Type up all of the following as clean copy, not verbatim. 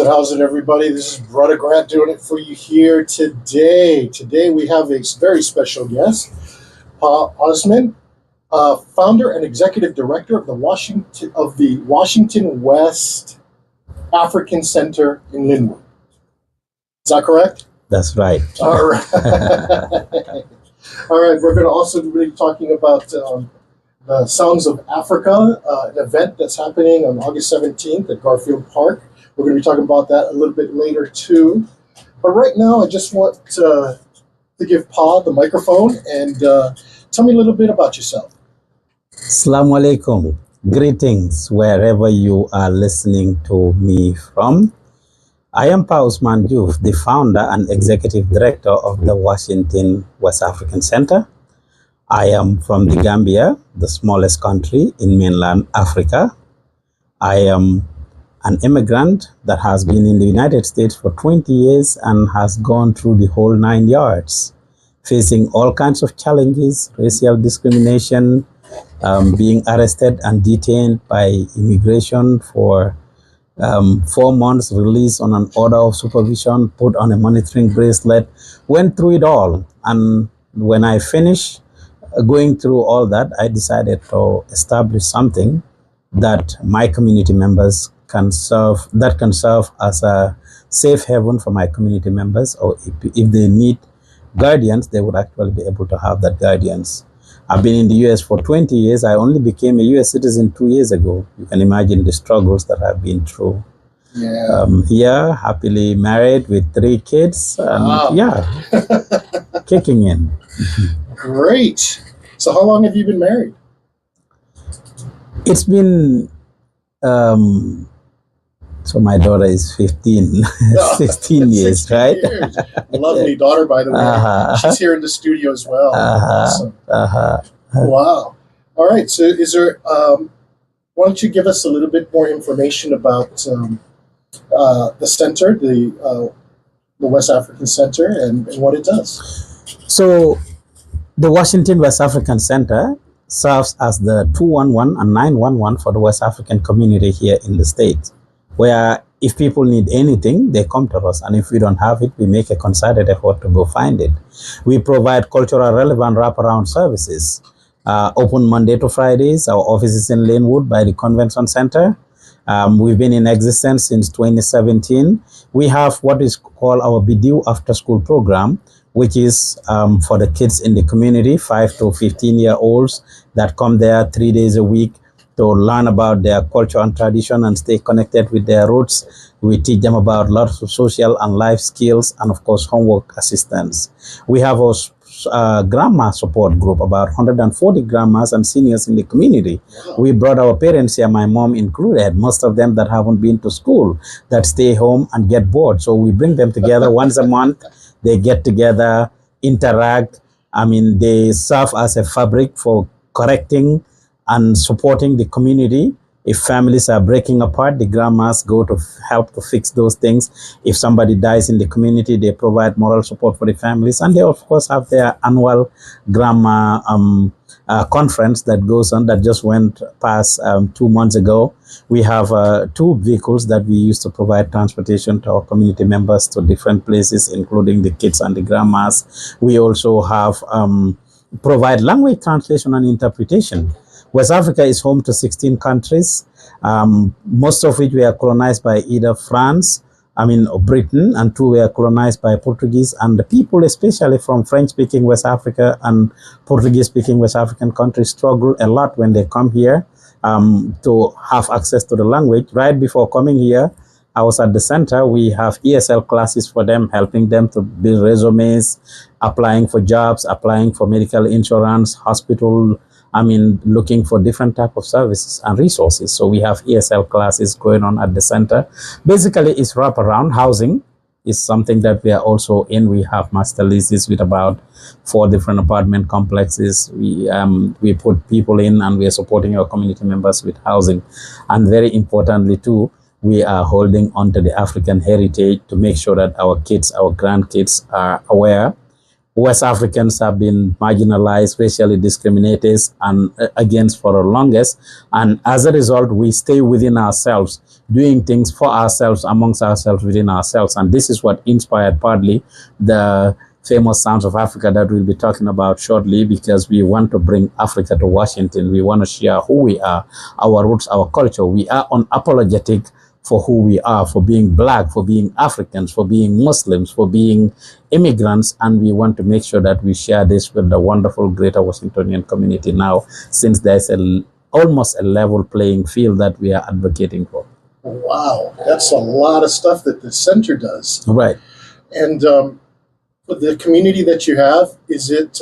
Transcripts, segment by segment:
How's it, everybody? This is Brother Grant doing it for you here today. Today we have a very special guest, Ousman, founder and executive director of the Washington West African Center in Linwood. Is that correct? That's right. All right. All right. We're going to also be talking about the Sounds of Africa, an event that's happening on August 17th at Garfield Park. We're going to be talking about that a little bit later too. But right now, I just want to give Pa the microphone and tell me a little bit about yourself. Assalamu alaikum. Greetings wherever you are listening to me from. I am Pa Ousman Joof, the founder and executive director of the Washington West African Center. I am from the Gambia, the smallest country in mainland Africa. I am an immigrant that has been in the United States for 20 years and has gone through the whole 9 yards, facing all kinds of challenges, racial discrimination, being arrested and detained by immigration for 4 months, released on an order of supervision, put on a monitoring bracelet, went through it all. And when I finished going through all that, I decided to establish something that my community members can serve as a safe haven for my community members, or if they need guardians, they would actually be able to have that guardians. I've been in the US for 20 years. I only became a US citizen 2 years ago. You can imagine the struggles that I've been through. Yeah. Here, happily married with 3 kids, and wow. Yeah, kicking in. Great. So how long have you been married? It's been, so my daughter is 15, 16 years, right? Years. Lovely daughter, by the way. She's here in the studio as well. Awesome. Wow. All right. So is there, why don't you give us a little bit more information about the center, the West African Center, and what it does? So the Washington West African Center serves as the 211 and 911 for the West African community here in the States, where if people need anything, they come to us. And if we don't have it, we make a concerted effort to go find it. We provide cultural relevant wraparound services. Open Monday to Fridays. Our office is in Linwood by the Convention Center. We've been in existence since 2017. We have what is called our Bidiu After School program, which is for the kids in the community, 5 to 15-year-olds that come there 3 days a week to learn about their culture and tradition and stay connected with their roots. We teach them about lots of social and life skills and, of course, homework assistance. We have a grandma support group, about 140 grandmas and seniors in the community. Wow. We brought our parents here, my mom included, most of them that haven't been to school, that stay home and get bored. So we bring them together once a month. They get together, interact. I mean, they serve as a fabric for correcting and supporting the community. If families are breaking apart, the grandmas go to help to fix those things. If somebody dies in the community, they provide moral support for the families. And they, of course, have their annual grandma conference that goes on, that just went past 2 months ago. We have 2 vehicles that we use to provide transportation to our community members to different places, including the kids and the grandmas. We also have provide language translation and interpretation. West Africa is home to 16 countries, most of which were colonized by either Britain, and 2 were colonized by Portuguese. And the people, especially from French-speaking West Africa and Portuguese-speaking West African countries, struggle a lot when they come here to have access to the language. Right before coming here, I was at the center. We have ESL classes for them, helping them to build resumes, applying for jobs, applying for medical insurance, hospital, looking for different type of services and resources. So we have ESL classes going on at the center. Basically, it's wraparound. Housing is something that we are also in. We have master leases with about 4 different apartment complexes. We put people in, and we are supporting our community members with housing. And very importantly too, we are holding on to the African heritage to make sure that our kids, our grandkids are aware. West Africans have been marginalized, racially discriminated and against for the longest. And as a result, we stay within ourselves, doing things for ourselves, amongst ourselves, within ourselves. And this is what inspired partly the famous Sounds of Africa that we'll be talking about shortly, because we want to bring Africa to Washington. We want to share who we are, our roots, our culture. We are unapologetic for who we are, for being Black, for being Africans, for being Muslims, for being immigrants, and we want to make sure that we share this with the wonderful Greater Washingtonian community now, since there's almost a level playing field that we are advocating for. Wow, that's a lot of stuff that the center does. Right. And the community that you have, is it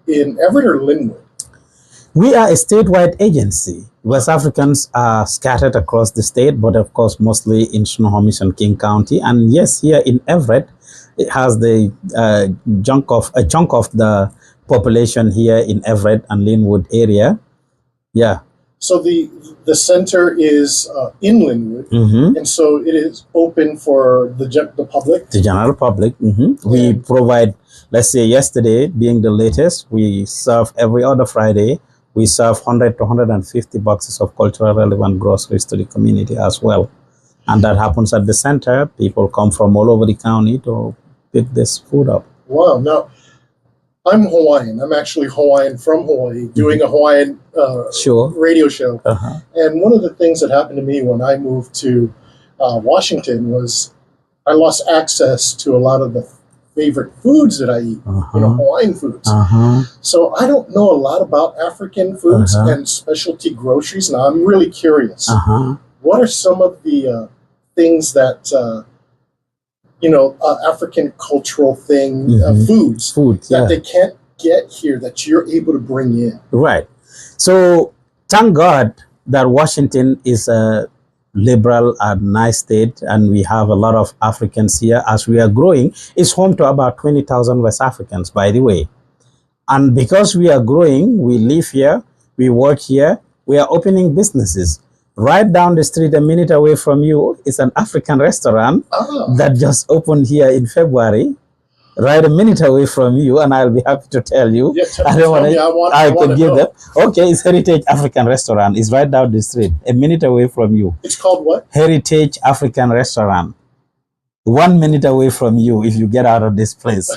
in Everett or Linwood? We are a statewide agency. West Africans are scattered across the state, but of course, mostly in Snohomish and King County. And yes, here in Everett, it has the a chunk of the population here in Everett and Linwood area. Yeah. So the center is in Linwood, and so it is open for the public? The general public. We provide, let's say yesterday being the latest, we serve every other Friday. We serve 100 to 150 boxes of cultural relevant groceries to the community as well. And that happens at the center. People come from all over the county to pick this food up. Wow. Now, I'm Hawaiian. I'm actually Hawaiian from Hawaii, doing a Hawaiian radio show. And one of the things that happened to me when I moved to Washington was I lost access to a lot of the favorite foods that I eat, Hawaiian foods. So I don't know a lot about African foods and specialty groceries. Now, I'm really curious. What are some of the things that African cultural foods that they can't get here that you're able to bring in? Right. So thank God that Washington is a liberal and nice state, and we have a lot of Africans here. As we are growing, it's home to about 20,000 West Africans, by the way. And because we are growing, we live here, we work here, we are opening businesses. Right down the street, a minute away from you, is an African restaurant that just opened here in February. Right a minute away from you, and I'll be happy to tell you. Yeah, I could give them. Okay, it's Heritage African Restaurant. It's right down the street, a minute away from you. It's called what? Heritage African Restaurant. 1 minute away from you if you get out of this place.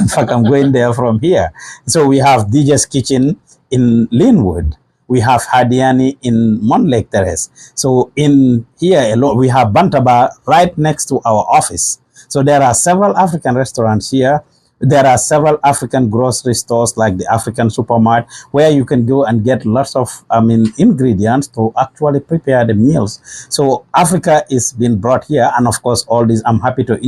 In fact, I'm going there from here. So we have DJ's Kitchen in Linwood. We have Hadiani in Montlake Terrace. So in here alone, we have Bantaba right next to our office. So there are several African restaurants here. There are several African grocery stores like the African Supermart, where you can go and get lots of ingredients to actually prepare the meals. So Africa is being brought here, and of course all these, I'm happy to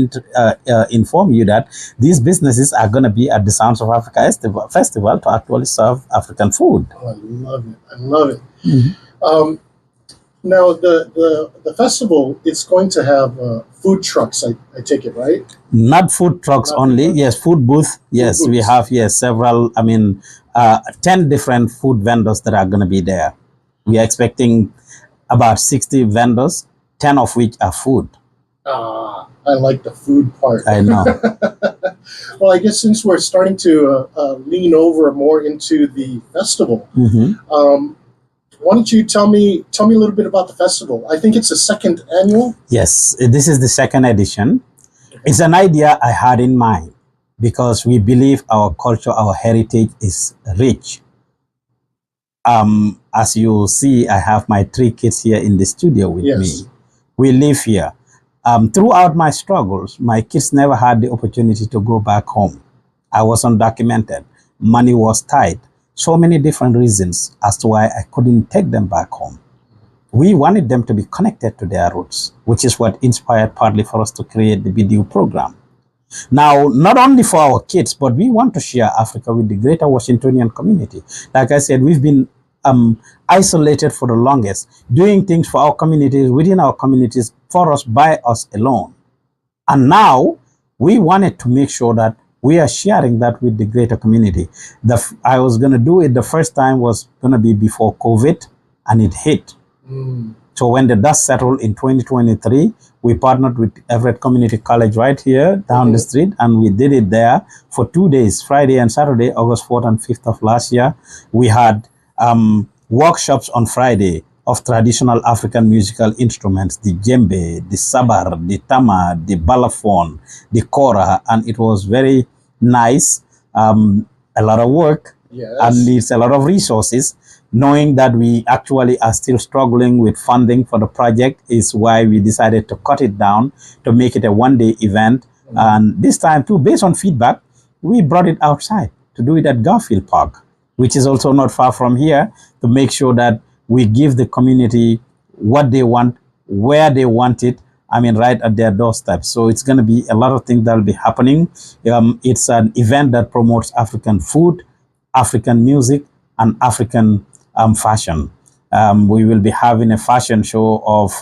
inform you that these businesses are going to be at the Sounds of Africa Festival to actually serve African food. Oh, I love it. I love it. Now, the festival, it's going to have food trucks, I take it, right? Not food trucks only. Yes, food booth. Yes, we have several, 10 different food vendors that are going to be there. We are expecting about 60 vendors, 10 of which are food. I like the food part. I know. Well, I guess since we're starting to lean over more into the festival, why don't you tell me a little bit about the festival? I think it's the second annual. Yes, this is the second edition. It's an idea I had in mind because we believe our culture, our heritage is rich. As you see, I have my 3 kids here in the studio with me. We live here. Throughout my struggles, my kids never had the opportunity to go back home. I was undocumented. Money was tight. So many different reasons as to why I couldn't take them back home. We wanted them to be connected to their roots, which is what inspired partly for us to create the BDU program. Now, not only for our kids, but we want to share Africa with the Greater Washingtonian community. Like I said, we've been isolated for the longest, doing things for our communities, within our communities, for us, by us alone. And now, we wanted to make sure that we are sharing that with the greater community. I was going to do it, the first time was going to be before COVID, and it hit. So when the dust settled in 2023, we partnered with Everett Community College right here down the street, and we did it there for 2 days, Friday and Saturday, August 4th and 5th of last year. We had workshops on Friday. of traditional African musical instruments, the djembe, the sabar, the tama, the balafon, the kora, and it was very nice, a lot of work, Yes. and needs a lot of resources. Knowing that we actually are still struggling with funding for the project is why we decided to cut it down to make it a one-day event. And this time too, based on feedback, we brought it outside to do it at Garfield Park, which is also not far from here, to make sure that we give the community what they want, where they want it, I mean, right at their doorstep. So it's going to be a lot of things that will be happening. It's an event that promotes African food, African music, and African fashion. We will be having a fashion show of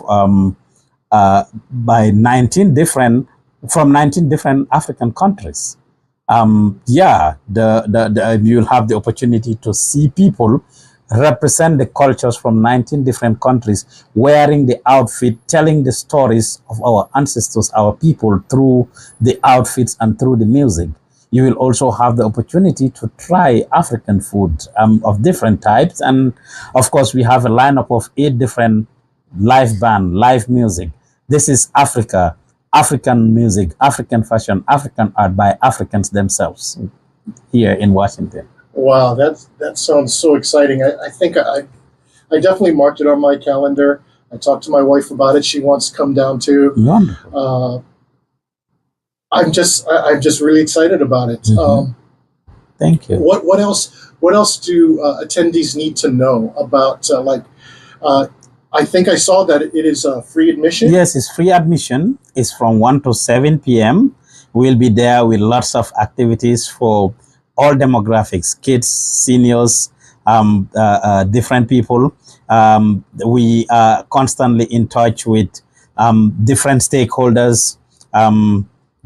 by 19 different from 19 different African countries. Yeah, you'll have the opportunity to see people represent the cultures from 19 different countries, wearing the outfit, telling the stories of our ancestors, our people, through the outfits and through the music. You will also have the opportunity to try African food of different types. And of course, we have a lineup of 8 different live band, live music. This is Africa, African music, African fashion, African art by Africans themselves here in Washington. Wow, that sounds so exciting. I think I definitely marked it on my calendar. I talked to my wife about it. She wants to come down too. Wonderful. I'm just really excited about it. Thank you. What else do attendees need to know about I think I saw that it is free admission. Yes, it's free admission. It's from 1 to 7 p.m. We'll be there with lots of activities for all demographics, kids, seniors, different people. We are constantly in touch with different stakeholders.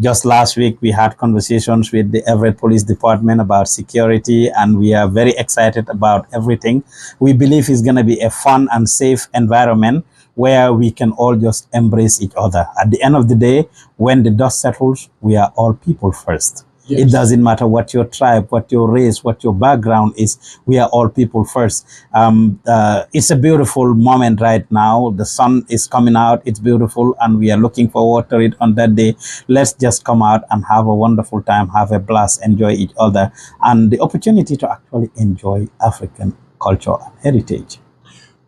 Just last week, we had conversations with the Everett Police Department about security, and we are very excited about everything. We believe it's going to be a fun and safe environment where we can all just embrace each other. At the end of the day, when the dust settles, we are all people first. Yes. It doesn't matter what your tribe, what your race, what your background is. We are all people first. It's a beautiful moment right now. The sun is coming out. It's beautiful, and we are looking forward to it on that day. Let's just come out and have a wonderful time, have a blast, enjoy each other, and the opportunity to actually enjoy African culture and heritage.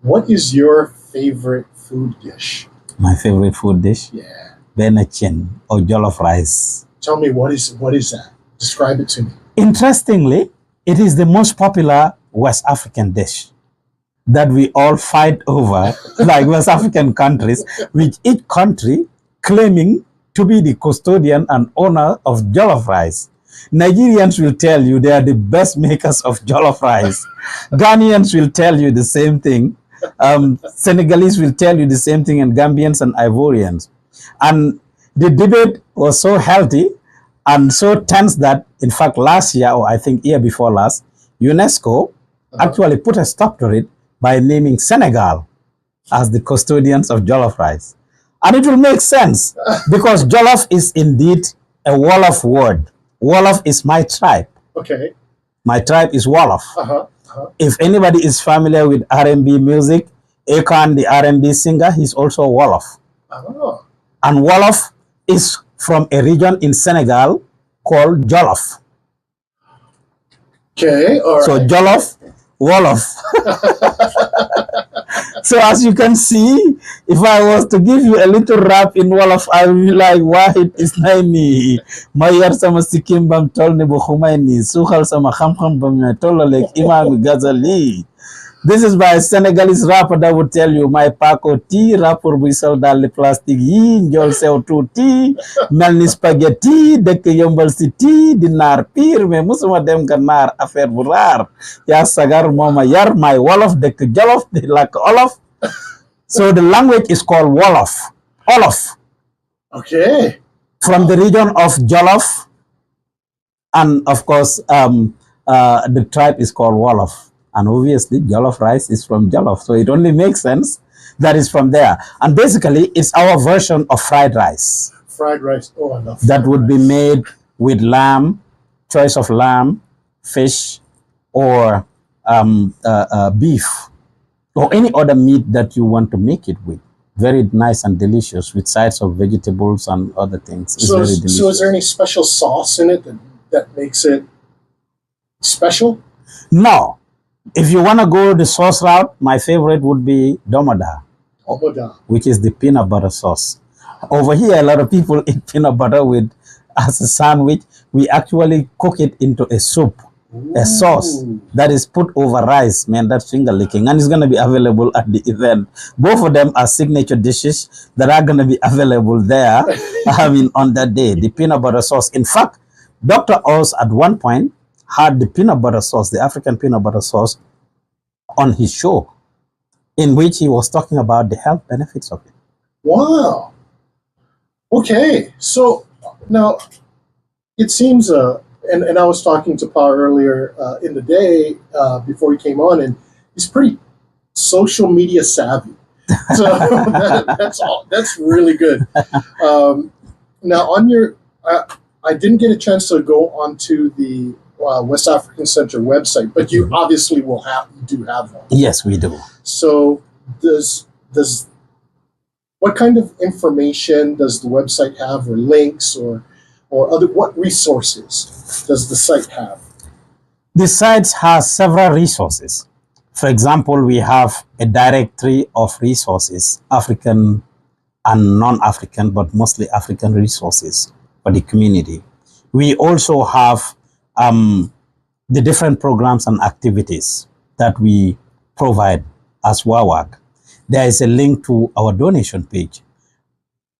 What is your favorite food dish? My favorite food dish? Yeah. Benachin, or jollof rice. Tell me, what is that? Describe it to me. Interestingly, it is the most popular West African dish that we all fight over, like West African countries, with each country claiming to be the custodian and owner of jollof rice. Nigerians will tell you they are the best makers of jollof rice. Ghanaians will tell you the same thing. Senegalese will tell you the same thing, and Gambians and Ivorians. And the debate was so healthy and so tense that, in fact, last year, or I think year before last, UNESCO actually put a stop to it by naming Senegal as the custodians of jollof rice. And it will make sense because jollof is indeed a Wolof word. Wolof is my tribe. Okay. My tribe is Wolof. If anybody is familiar with R&B music, Akon, the R&B singer, he's also Wolof. Oh. And Wolof is from a region in Senegal called Jollof. Okay, all right. So Jollof, Wolof. So as you can see, if I was to give you a little rap in Wolof, I would be like, Wahid Isnaini, Mayar sama sikim bam tol ne bu Khumaini, Sukhal sama kham bam me tololek Imam Ghazali. This is by a Senegalese rapper that would tell you, my Paco tea, rapper buisal dal plastic yi, njol sew tuuti, melni spaghetti, dëkk yombal si tea, di naar pire, mais musuma dem ga naar affaire bu raar. Ya sagar moma yar, my Wolof dëkk Jolof, di lak Olof. So the language is called Wolof. Olof. Okay. From the region of Jolof, and of course, the tribe is called Wolof. And obviously, jollof rice is from Jollof. So it only makes sense that it's from there. And basically, it's our version of fried rice. Fried rice. Oh, I love fried that would rice. be made with lamb, choice of lamb, fish, or beef. or any other meat that you want to make it with. Very nice and delicious with sides of vegetables and other things. It's very delicious. So is there any special sauce in it that makes it special? No. If you want to go the sauce route, my favorite would be Domada, which is the peanut butter sauce. Over here, a lot of people eat peanut butter with as a sandwich. We actually cook it into a soup, a sauce that is put over rice. Man, that's finger licking, and it's going to be available at the event. Both of them are signature dishes that are going to be available there. On that day, the peanut butter sauce. In fact, Dr. Oz at one point had the peanut butter sauce, the African peanut butter sauce, on his show, in which he was talking about the health benefits of it. Wow. Okay, so now it seems, and I was talking to Pa earlier in the day before he came on, and he's pretty social media savvy. So that's really good. Now on your, I didn't get a chance to go onto the West African Center website, but you obviously you do have one. Yes, we do. So does what kind of information does the website have, or links, or other, what resources does the site have? The site has several resources. For example, we have a directory of resources, African and non-African, but mostly African resources for the community. We also have the different programs and activities that we provide as Wawac. There is a link to our donation page.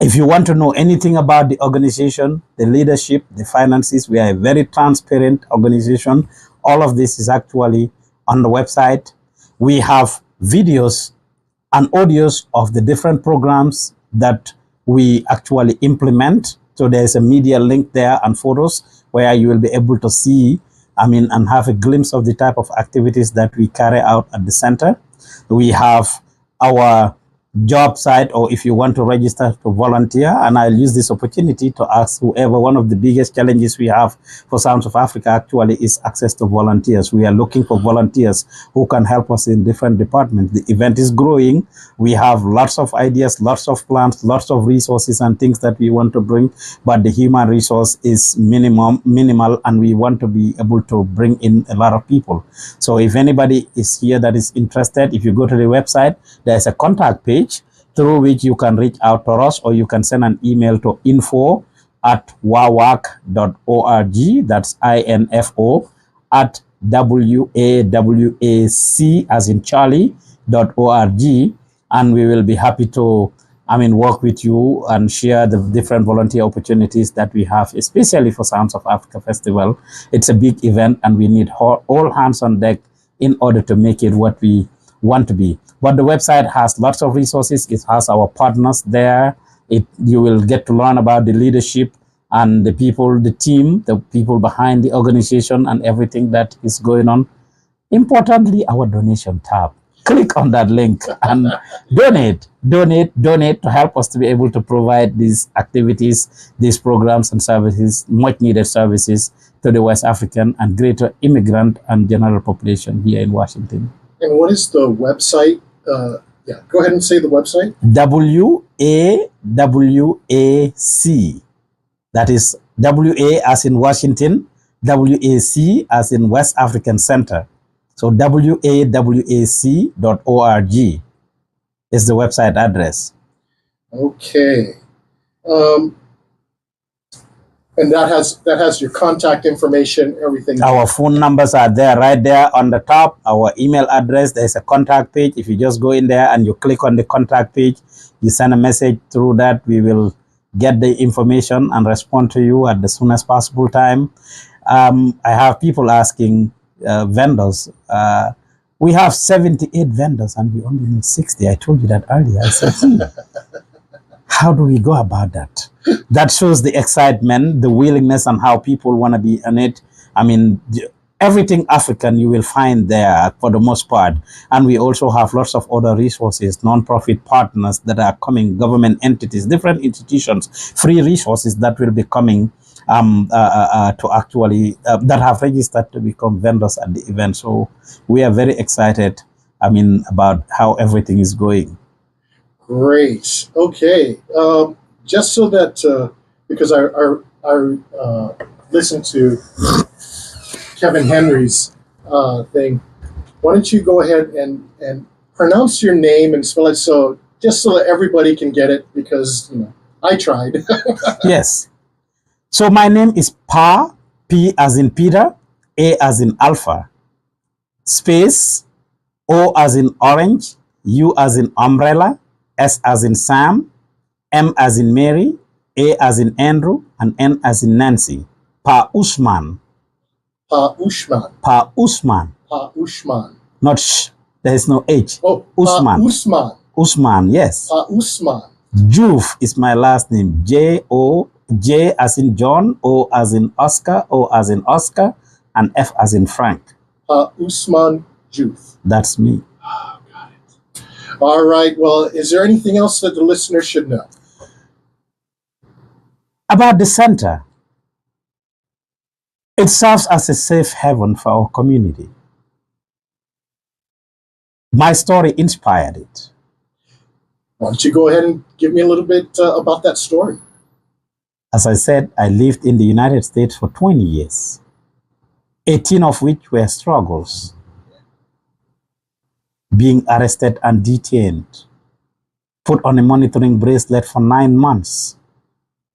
If you want to know anything about the organization, the leadership, the finances, we are a very transparent organization. All of this is actually on the website. We have videos and audios of the different programs that we actually implement. So there's a media link there and photos where you will be able to see, and have a glimpse of the type of activities that we carry out at the center. We have our job site, or if you want to register to volunteer, and I'll use this opportunity to ask whoever, one of the biggest challenges we have for Sounds of Africa actually is access to volunteers. We are looking for volunteers who can help us in different departments. The event is growing. We have lots of ideas, lots of plans, lots of resources and things that we want to bring, but the human resource is minimal, and we want to be able to bring in a lot of people. So if anybody is here that is interested, if you go to the website, there's a contact page through which you can reach out to us, or you can send an email to info@wawac.org. That's info at WAWAC as in Charlie.org, and we will be happy to work with you and share the different volunteer opportunities that we have, especially for Sounds of Africa Festival. It's a big event, and we need all hands on deck in order to make it what we want to be. But the website has lots of resources. It has our partners there. You will get to learn about the leadership and the people, the team, the people behind the organization and everything that is going on. Importantly, our donation tab. Click on that link and donate to help us to be able to provide these activities, these programs and services, much needed services to the West African and greater immigrant and general population here in Washington. And what is the website? Go ahead and say the website. WAWAC. That is WA as in Washington, WAC as in West African Center. So wawac.org is the website address. Okay. And that has your contact information, everything. Our phone numbers are there, right there on the top. Our email address, there's a contact page. If you just go in there and you click on the contact page, you send a message through that, we will get the information and respond to you at the soonest possible time. I have people asking vendors. We have 78 vendors and we only need 60. I told you that earlier. I said, how do we go about that? That shows the excitement, the willingness, and how people want to be in it. Everything African you will find there for the most part. And we also have lots of other resources, non-profit partners that are coming, government entities, different institutions, free resources that will be coming to actually, that have registered to become vendors at the event. So we are very excited about how everything is going. Great. Okay. Just so that because I listened to Kevin Henry's thing, why don't you go ahead and pronounce your name and spell it just so that everybody can get it, because I tried. Yes. So my name is Pa, P as in Peter, A as in Alpha, space, O as in Orange, U as in Umbrella, S as in Sam, M as in Mary, A as in Andrew, and N as in Nancy. Pa Ousman. Pa Ousman. Pa Ousman. Pa Ousman. Not sh. There is no H. Oh, Ousman. Pa Ousman. Ousman, yes. Pa Ousman. Joof is my last name. J as in John, O as in Oscar, O as in Oscar, and F as in Frank. Pa Ousman Joof. That's me. Oh, got it. All right. Well, is there anything else that the listener should know? About the center, it serves as a safe haven for our community. My story inspired it. Why don't you go ahead and give me a little bit about that story? As I said, I lived in the United States for 20 years, 18 of which were struggles. Being arrested and detained, put on a monitoring bracelet for 9 months,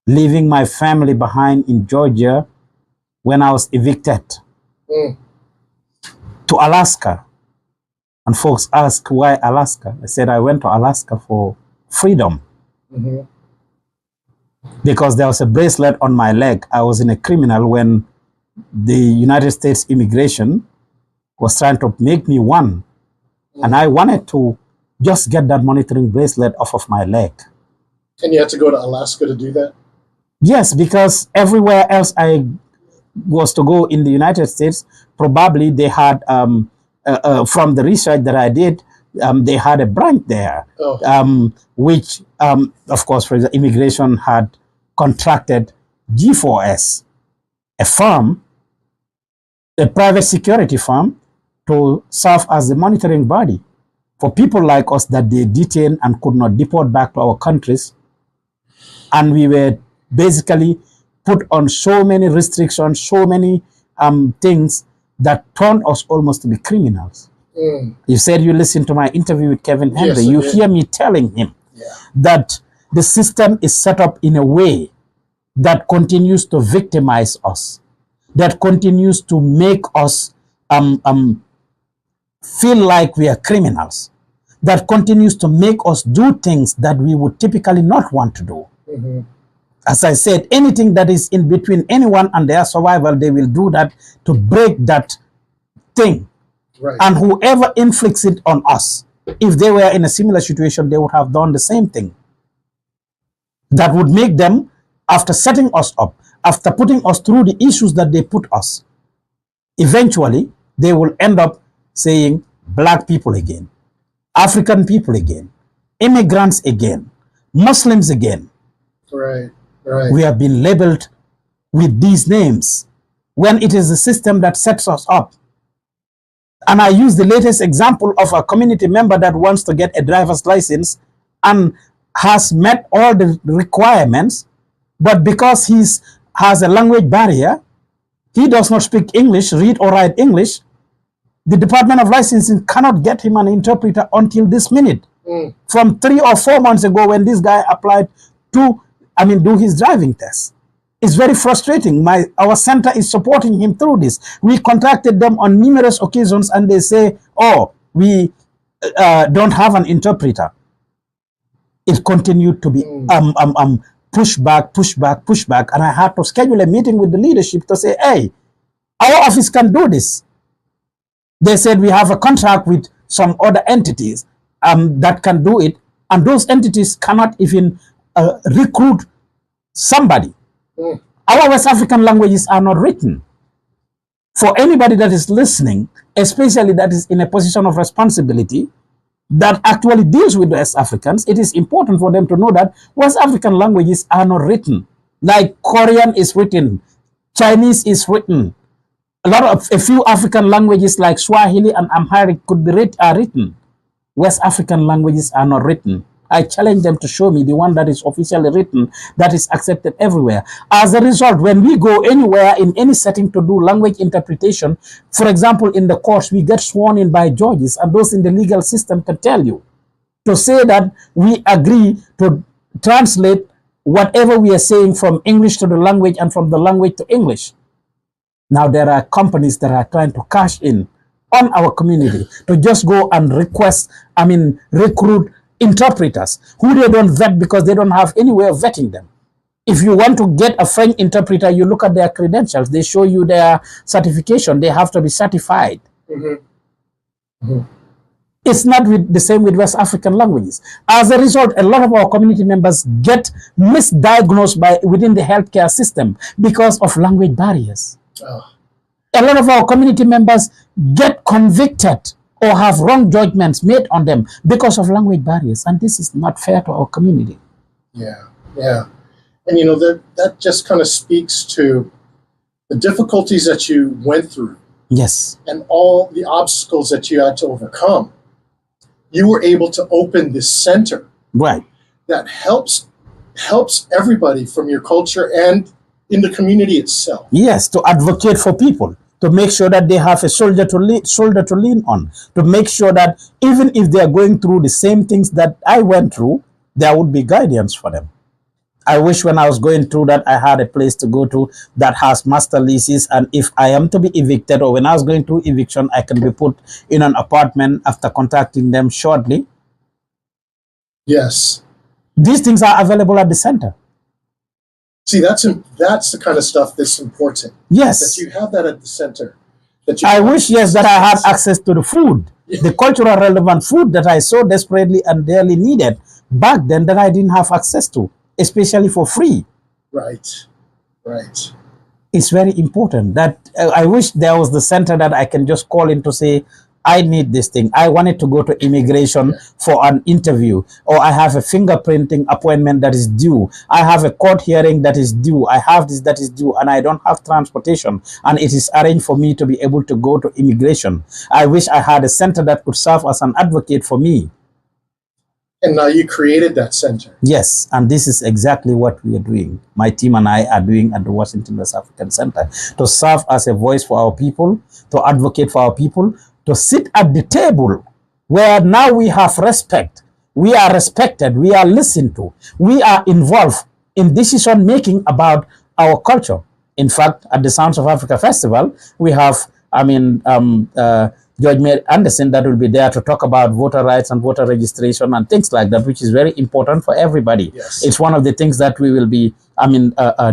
leaving my family behind in Georgia when I was evicted to Alaska. And folks ask, why Alaska? I said, I went to Alaska for freedom. Mm-hmm. Because there was a bracelet on my leg. I was in a criminal when the United States immigration was trying to make me one. And I wanted to just get that monitoring bracelet off of my leg. And you had to go to Alaska to do that? Yes, because everywhere else I was to go in the United States, probably they had, from the research that I did, they had a branch there, which, of course, for example, immigration had contracted G4S, a firm, a private security firm, to serve as the monitoring body for people like us that they detained and could not deport back to our countries. And we were basically put on so many restrictions, so many things that turned us almost to be criminals. You said you listened to my interview with Kevin Henry. Yes, you hear me telling him that the system is set up in a way that continues to victimize us, that continues to make us feel like we are criminals, that continues to make us do things that we would typically not want to do. Mm-hmm. As I said, anything that is in between anyone and their survival, they will do that to break that thing. Right. And whoever inflicts it on us, if they were in a similar situation, they would have done the same thing. That would make them, after setting us up, after putting us through the issues that they put us, eventually they will end up saying black people again, African people again, immigrants again, Muslims again. Right, right. We have been labeled with these names when it is the system that sets us up. And I use the latest example of a community member that wants to get a driver's license and has met all the requirements, but because he has a language barrier, he does not speak English, read or write English, the Department of Licensing cannot get him an interpreter until this minute. From 3 or 4 months ago when this guy applied to, do his driving test. It's very frustrating. Our center is supporting him through this. We contacted them on numerous occasions and they say, oh, we don't have an interpreter. It continued to be pushback. And I had to schedule a meeting with the leadership to say, hey, our office can do this. They said we have a contract with some other entities that can do it. And those entities cannot even recruit somebody. Our West African languages are not written. For anybody that is listening, especially that is in a position of responsibility, that actually deals with West Africans, it is important for them to know that West African languages are not written. Like Korean is written, Chinese is written, A few African languages like Swahili and Amharic could be written. West African languages are not written. I challenge them to show me the one that is officially written, that is accepted everywhere. As a result, when we go anywhere in any setting to do language interpretation, for example, in the courts, we get sworn in by judges, and those in the legal system can tell you to say that we agree to translate whatever we are saying from English to the language and from the language to English. Now, there are companies that are trying to cash in on our community to just go and recruit interpreters who they don't vet because they don't have any way of vetting them. If you want to get a French interpreter, you look at their credentials. They show you their certification. They have to be certified. It's not the same with West African languages. As a result, a lot of our community members get misdiagnosed within the healthcare system because of language barriers. A lot of our community members get convicted or have wrong judgments made on them because of language barriers, and this is not fair to our community. Yeah. And that just kind of speaks to the difficulties that you went through. Yes. And all the obstacles that you had to overcome. You were able to open this center. Right. That helps everybody from your culture and in the community itself. Yes, to advocate for people, to make sure that they have a shoulder to lean on, to make sure that even if they are going through the same things that I went through, there would be guidance for them. I wish when I was going through that, I had a place to go to that has master leases, and if I am to be evicted, or when I was going through eviction, I can be put in an apartment after contacting them shortly. Yes. These things are available at the center. See, that's the kind of stuff that's important. Yes. That you have that at the center. I wish, yes, that I had access to the food, the cultural relevant food that I so desperately and dearly needed back then that I didn't have access to, especially for free. Right. It's very important that I wish there was the center that I can just call in to say, I need this thing. I wanted to go to immigration for an interview, or I have a fingerprinting appointment that is due. I have a court hearing that is due. I have this that is due, and I don't have transportation, and it is arranged for me to be able to go to immigration. I wish I had a center that could serve as an advocate for me. And now you created that center. Yes, and this is exactly what we are doing. My team and I are doing at the Washington West African Center, to serve as a voice for our people, to advocate for our people, to sit at the table where now we have respect. We are respected. We are listened to. We are involved in decision making about our culture. In fact, at the Sounds of Africa Festival, we have, George May Anderson that will be there to talk about voter rights and voter registration and things like that, which is very important for everybody. Yes. It's one of the things that we will be,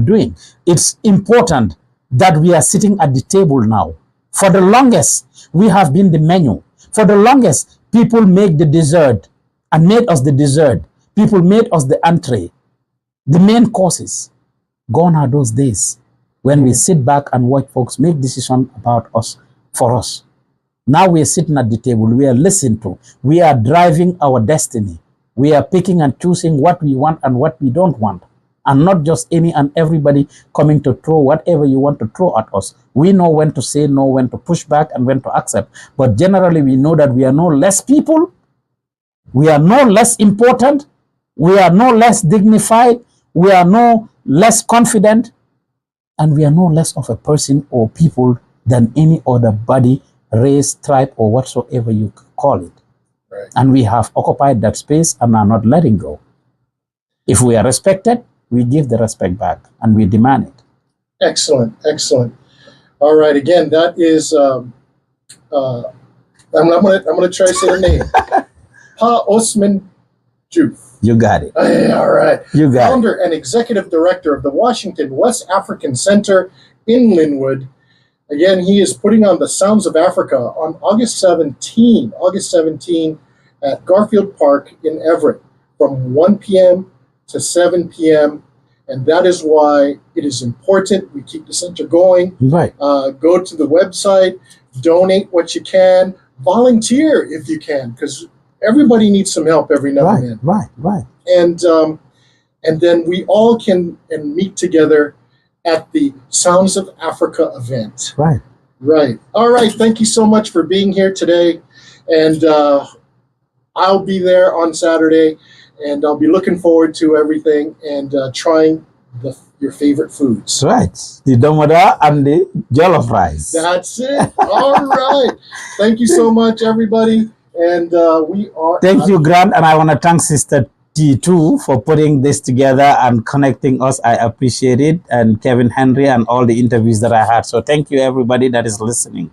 doing. It's important that we are sitting at the table now. For the longest, we have been the menu. For the longest, people make the dessert and made us the dessert. People made us the entree, the main courses. Gone are those days when we sit back and watch folks make decisions about us, for us. Now we are sitting at the table. We are listened to. We are driving our destiny. We are picking and choosing what we want and what we don't want. And not just any and everybody coming to throw whatever you want to throw at us. We know when to say no, when to push back, and when to accept. But generally, we know that we are no less people. We are no less important. We are no less dignified. We are no less confident. And we are no less of a person or people than any other body, race, tribe, or whatsoever you call it. Right. And we have occupied that space and are not letting go. If we are respected, we give the respect back and we demand it. Excellent. All right. Again, that is I'm gonna try to say her name. Ousman Joof. You got it. All right. You got Founder and executive director of the Washington West African Center in Linwood. Again, he is putting on the Sounds of Africa on August 17 at Garfield Park in Everett from 1 p.m. to 7 p.m. And that is why it is important we keep the center going. Right. Go to the website, donate what you can, volunteer if you can, because everybody needs some help every now and then. Right. And then we all can meet together at the Sounds of Africa event. Right. Right. All right. Thank you so much for being here today. And I'll be there on Saturday, and I'll be looking forward to everything and trying your favorite foods. Right. The domoda and the jollof rice. That's it. All right. Thank you so much, everybody. And we are. Thank you, Grant. And I want to thank Sister T2 for putting this together and connecting us. I appreciate it. And Kevin Henry and all the interviews that I had. So thank you, everybody that is listening.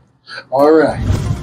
All right.